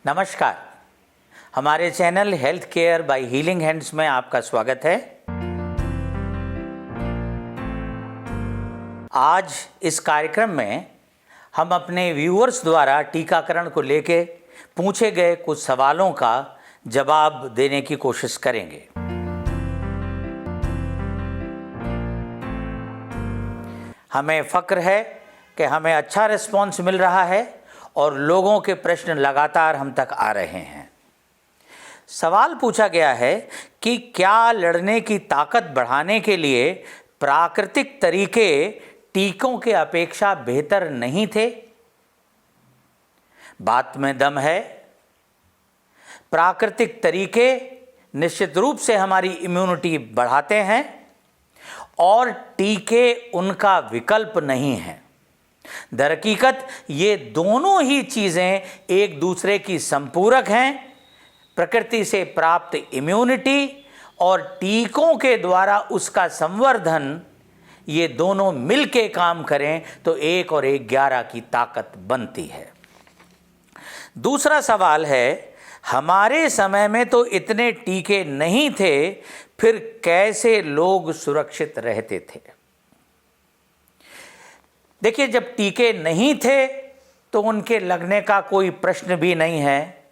नमस्कार, हमारे channel health care by healing hands में आपका स्वागत है। आज इस कार्यक्रम में हम अपने व्यूअर्स द्वारा टीकाकरण को लेकर पूछे गए कुछ सवालों का जवाब देने की कोशिश करेंगे। हमें फ़ख्र है कि हमें अच्छा रिस्पॉन्स मिल रहा है और लोगों के प्रश्न लगातार हम तक आ रहे हैं। सवाल पूछा गया है कि क्या लड़ने की ताकत बढ़ाने के लिए प्राकृतिक तरीके टीकों के अपेक्षा बेहतर नहीं थे? बात में दम है। प्राकृतिक तरीके निश्चित रूप से हमारी इम्यूनिटी बढ़ाते हैं और टीके उनका विकल्प नहीं हैं। दरहकीकत ये दोनों ही चीज़ें एक दूसरे की संपूरक हैं। प्रकृति से प्राप्त इम्यूनिटी और टीकों के द्वारा उसका संवर्धन, ये दोनों मिलके काम करें तो 1 और 1 11 की ताकत बनती है। दूसरा सवाल है, हमारे समय में तो इतने टीके नहीं थे, फिर कैसे लोग सुरक्षित रहते थे? देखिए, जब टीके नहीं थे तो उनके लगने का कोई प्रश्न भी नहीं है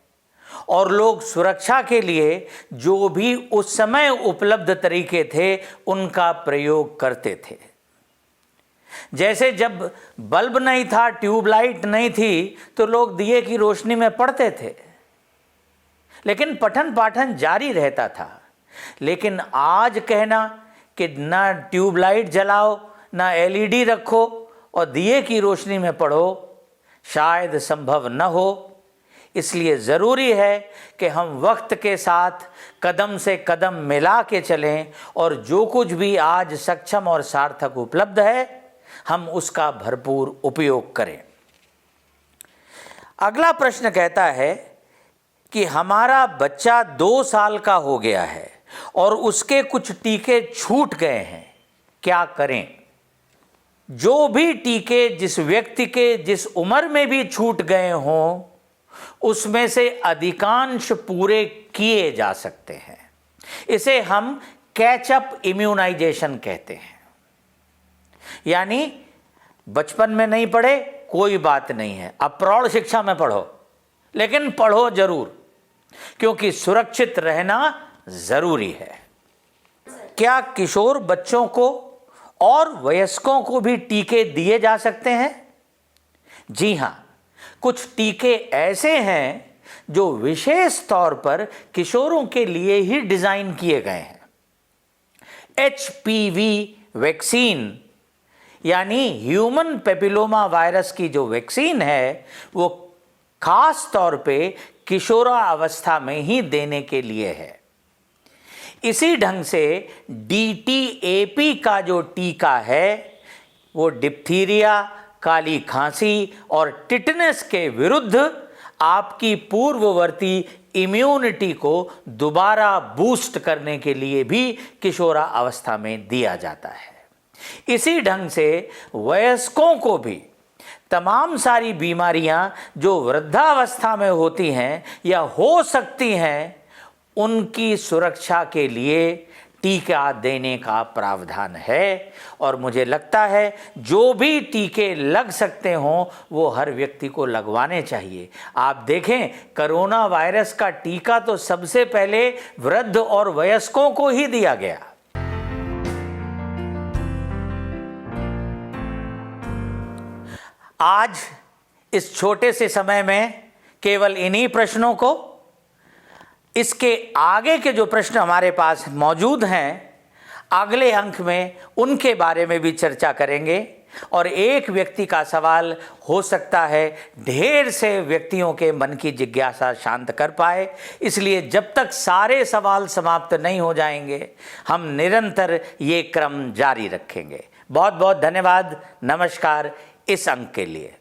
और लोग सुरक्षा के लिए जो भी उस समय उपलब्ध तरीके थे उनका प्रयोग करते थे। जैसे जब बल्ब नहीं था, ट्यूबलाइट नहीं थी, तो लोग दिए की रोशनी में पढ़ते थे, लेकिन पठन पाठन जारी रहता था। लेकिन आज कहना कि ना ट्यूबलाइट जलाओ, ना एलईडी रखो और दिए की रोशनी में पढ़ो, शायद संभव न हो। इसलिए ज़रूरी है कि हम वक्त के साथ कदम से कदम मिला के चलें और जो कुछ भी आज सक्षम और सार्थक उपलब्ध है, हम उसका भरपूर उपयोग करें। अगला प्रश्न कहता है कि हमारा बच्चा 2 साल का हो गया है और उसके कुछ टीके छूट गए हैं, क्या करें? जो भी टीके जिस व्यक्ति के जिस उम्र में भी छूट गए हों, उसमें से अधिकांश पूरे किए जा सकते हैं। इसे हम कैचअप इम्यूनाइजेशन कहते हैं। यानी बचपन में नहीं पढ़े कोई बात नहीं है, अब प्रौढ़ शिक्षा में पढ़ो, लेकिन पढ़ो जरूर, क्योंकि सुरक्षित रहना जरूरी है। क्या किशोर बच्चों को और वयस्कों को भी टीके दिए जा सकते हैं? जी हाँ, कुछ टीके ऐसे हैं जो विशेष तौर पर किशोरों के लिए ही डिजाइन किए गए हैं। HPV वैक्सीन यानी ह्यूमन पेपिलोमा वायरस की जो वैक्सीन है, वो खास तौर पे किशोरावस्था में ही देने के लिए है। इसी ढंग से DTaP का जो टीका है, वो डिप्थीरिया, काली खांसी और टिटनेस के विरुद्ध आपकी पूर्ववर्ती इम्यूनिटी को दोबारा बूस्ट करने के लिए भी किशोरावस्था में दिया जाता है। इसी ढंग से वयस्कों को भी तमाम सारी बीमारियां जो वृद्धावस्था में होती हैं या हो सकती हैं, उनकी सुरक्षा के लिए टीका देने का प्रावधान है। और मुझे लगता है जो भी टीके लग सकते हों वो हर व्यक्ति को लगवाने चाहिए। आप देखें, कोरोना वायरस का टीका तो सबसे पहले वृद्ध और वयस्कों को ही दिया गया। आज इस छोटे से समय में केवल इन्हीं प्रश्नों को, इसके आगे के जो प्रश्न हमारे पास मौजूद हैं, अगले अंक में उनके बारे में भी चर्चा करेंगे। और एक व्यक्ति का सवाल हो सकता है ढेर से व्यक्तियों के मन की जिज्ञासा शांत कर पाए। इसलिए जब तक सारे सवाल समाप्त नहीं हो जाएंगे, हम निरंतर ये क्रम जारी रखेंगे। बहुत बहुत धन्यवाद। नमस्कार इस अंक के लिए।